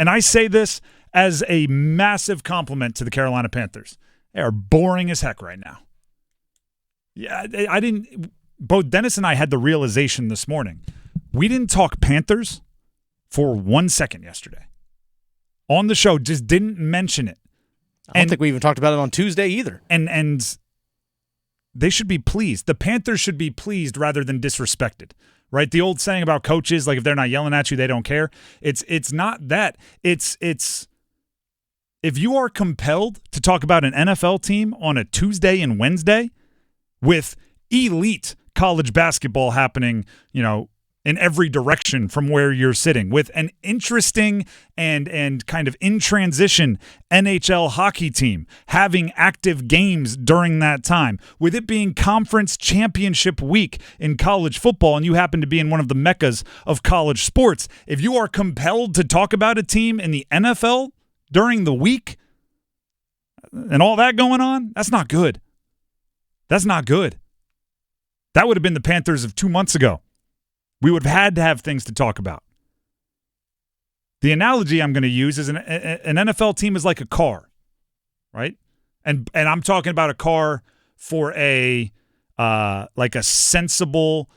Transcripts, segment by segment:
And I say this as a massive compliment to the Carolina Panthers. They are boring as heck right now. Yeah, both Dennis and I had the realization this morning. We didn't talk Panthers for 1 second yesterday. On the show, just didn't mention it. I don't think we even talked about it on Tuesday either. And they should be pleased. The Panthers should be pleased rather than disrespected, right? The old saying about coaches, like if they're not yelling at you, they don't care. It's not that. It's if you are compelled to talk about an NFL team on a Tuesday and Wednesday with elite college basketball happening, in every direction from where you're sitting, with an interesting and kind of in transition NHL hockey team having active games during that time, with it being conference championship week in college football, and you happen to be in one of the meccas of college sports, if you are compelled to talk about a team in the NFL during the week and all that going on, that's not good. That's not good. That would have been the Panthers of 2 months ago. We would have had to have things to talk about. The analogy I'm going to use is an NFL team is like a car, right? And I'm talking about a car for like a sensible,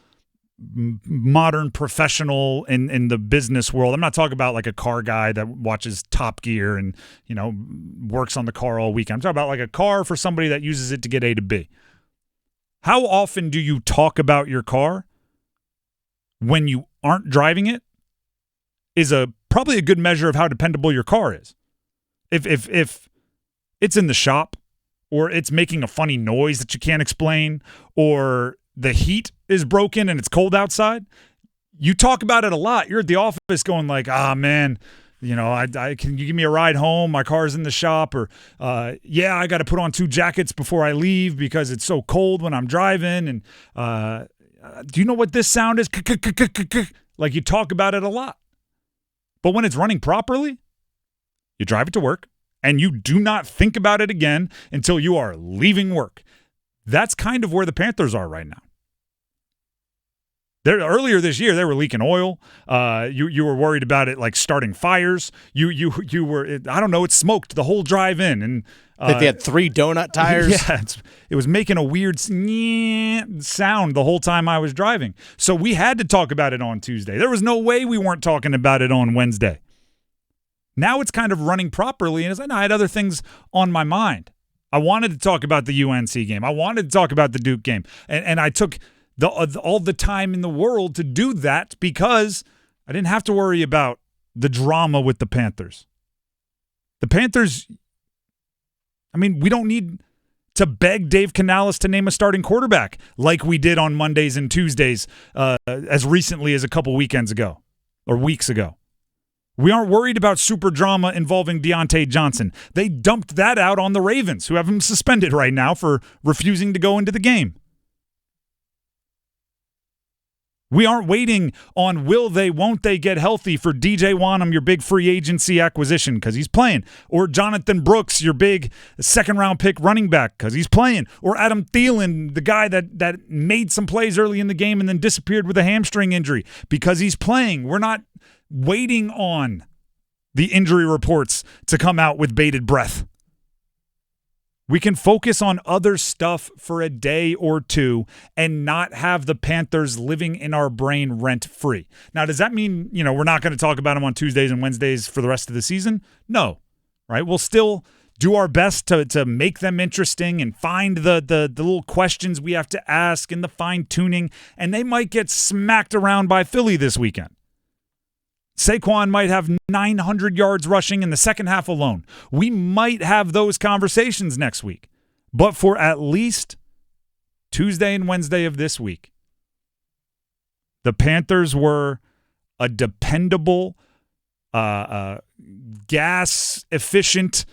modern professional in the business world. I'm not talking about like a car guy that watches Top Gear and works on the car all weekend. I'm talking about like a car for somebody that uses it to get A to B. How often do you talk about your car when you aren't driving it is probably a good measure of how dependable your car is. If it's in the shop, or it's making a funny noise that you can't explain, or the heat is broken and it's cold outside, you talk about it a lot. You're at the office going like, man, can you give me a ride home? My car's in the shop. Or, I got to put on 2 jackets before I leave because it's so cold when I'm driving. And do you know what this sound is? Like, you talk about it a lot. But when it's running properly, you drive it to work and you do not think about it again until you are leaving work. That's kind of where the Panthers are right now. Earlier this year, they were leaking oil. You were worried about it, like starting fires. You were, I don't know, it smoked the whole drive in, and I think they had 3 donut tires. Yeah, it was making a weird sound the whole time I was driving. So we had to talk about it on Tuesday. There was no way we weren't talking about it on Wednesday. Now it's kind of running properly, and I had other things on my mind. I wanted to talk about the UNC game. I wanted to talk about the Duke game, and I took all the time in the world to do that because I didn't have to worry about the drama with the Panthers. The Panthers, we don't need to beg Dave Canales to name a starting quarterback like we did on Mondays and Tuesdays as recently as a couple weekends ago or weeks ago. We aren't worried about super drama involving Deontay Johnson. They dumped that out on the Ravens, who have him suspended right now for refusing to go into the game. We aren't waiting on will they, won't they get healthy for DJ Wanham, your big free agency acquisition, because he's playing. Or Jonathan Brooks, your big second-round pick running back, because he's playing. Or Adam Thielen, the guy that made some plays early in the game and then disappeared with a hamstring injury, because he's playing. We're not waiting on the injury reports to come out with bated breath. We can focus on other stuff for a day or two and not have the Panthers living in our brain rent-free. Now, does that mean, we're not going to talk about them on Tuesdays and Wednesdays for the rest of the season? No, right? We'll still do our best to make them interesting and find the little questions we have to ask and the fine-tuning, and they might get smacked around by Philly this weekend. Saquon might have 900 yards rushing in the second half alone. We might have those conversations next week. But for at least Tuesday and Wednesday of this week, the Panthers were a dependable, gas-efficient,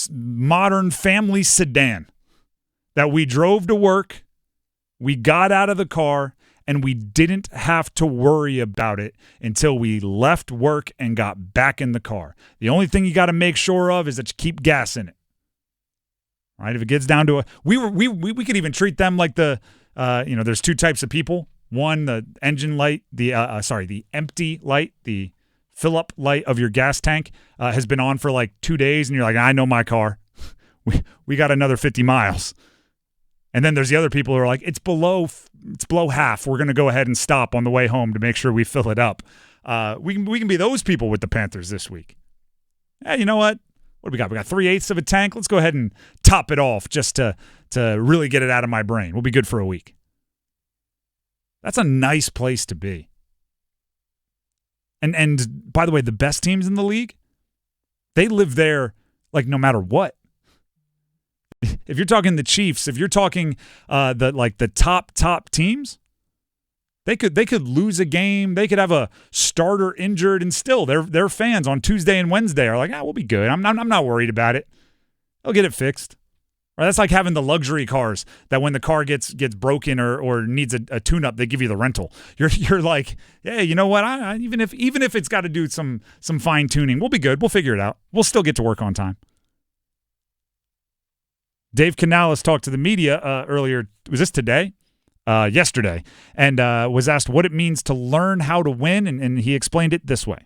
modern family sedan that we drove to work, we got out of the car, and we didn't have to worry about it until we left work and got back in the car. The only thing you got to make sure of is that you keep gas in it. All right? If it gets down to we could even treat them like there's 2 types of people. One, the engine light, the empty light, the fill-up light of your gas tank has been on for like 2 days, and you're like, I know my car. We got another 50 miles. And then there's the other people who are like, it's below half. We're going to go ahead and stop on the way home to make sure we fill it up. We can be those people with the Panthers this week. Hey, you know what? What do we got? We got 3/8 of a tank. Let's go ahead and top it off just to really get it out of my brain. We'll be good for a week. That's a nice place to be. And by the way, the best teams in the league, they live there like no matter what. If you're talking the Chiefs, if you're talking the top teams, they could lose a game, they could have a starter injured, and still their fans on Tuesday and Wednesday are like, we'll be good. I'm not worried about it. They'll get it fixed. Or that's like having the luxury cars that when the car gets broken or needs a tune-up, they give you the rental. You're like, hey, you know what? Even if it's got to do some fine tuning, we'll be good. We'll figure it out. We'll still get to work on time. Dave Canales talked to the media earlier. Was this today? Yesterday. And was asked what it means to learn how to win, and he explained it this way.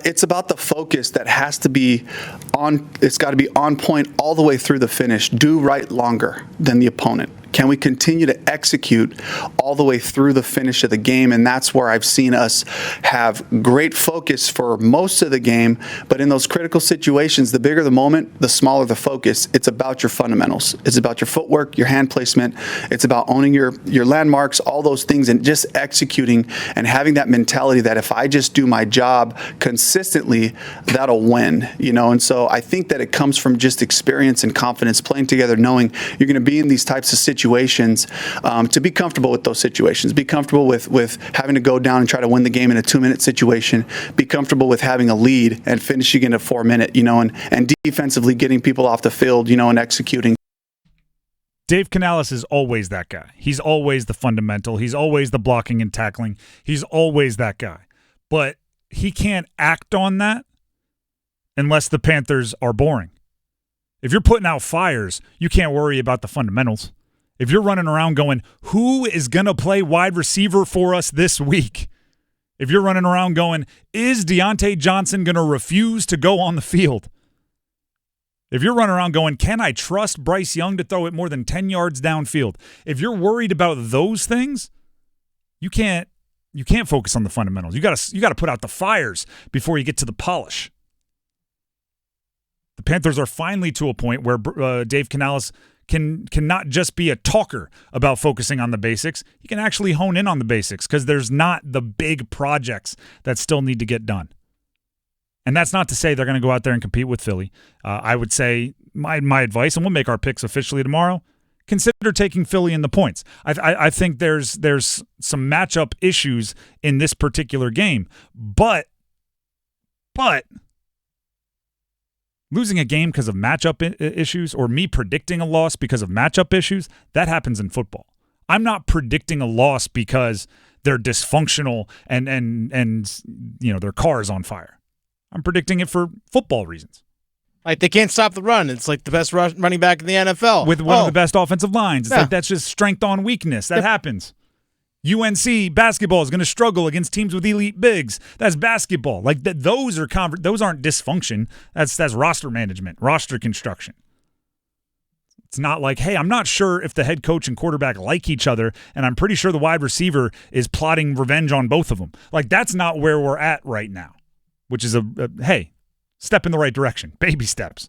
It's about the focus that has to be on. It's got to be on point all the way through the finish. Do right longer than the opponent. Can we continue to execute all the way through the finish of the game? And that's where I've seen us have great focus for most of the game. But in those critical situations, the bigger the moment, the smaller the focus. It's about your fundamentals. It's about your footwork, your hand placement. It's about owning your landmarks, all those things, and just executing and having that mentality that if I just do my job consistently, that'll win. And so I think that it comes from just experience and confidence, playing together, knowing you're going to be in these types of situations, to be comfortable with those situations, be comfortable with having to go down and try to win the game in a 2-minute situation, be comfortable with having a lead and finishing in a 4-minute, and defensively getting people off the field, and executing. Dave Canales is always that guy. He's always the fundamental. He's always the blocking and tackling. He's always that guy. But he can't act on that unless the Panthers are boring. If you're putting out fires, you can't worry about the fundamentals. If you're running around going, who is going to play wide receiver for us this week? If you're running around going, is Deontay Johnson going to refuse to go on the field? If you're running around going, can I trust Bryce Young to throw it more than 10 yards downfield? If you're worried about those things, you can't focus on the fundamentals. You got to put out the fires before you get to the polish. The Panthers are finally to a point where Dave Canales can not just be a talker about focusing on the basics. He can actually hone in on the basics because there's not the big projects that still need to get done. And that's not to say they're going to go out there and compete with Philly. I would say my advice, and we'll make our picks officially tomorrow, consider taking Philly in the points. I think there's some matchup issues in this particular game, but losing a game because of matchup issues or me predicting a loss because of matchup issues, that happens in football. I'm not predicting a loss because they're dysfunctional and their car is on fire. I'm predicting it for football reasons. Like they can't stop the run. It's like the best running back in the NFL. With one of the best offensive lines. It's like that's just strength on weakness. That happens. UNC basketball is going to struggle against teams with elite bigs. That's basketball. Like those aren't dysfunction. That's roster management, roster construction. It's not like, hey, I'm not sure if the head coach and quarterback like each other, and I'm pretty sure the wide receiver is plotting revenge on both of them. Like that's not where we're at right now, which is hey, step in the right direction, baby steps.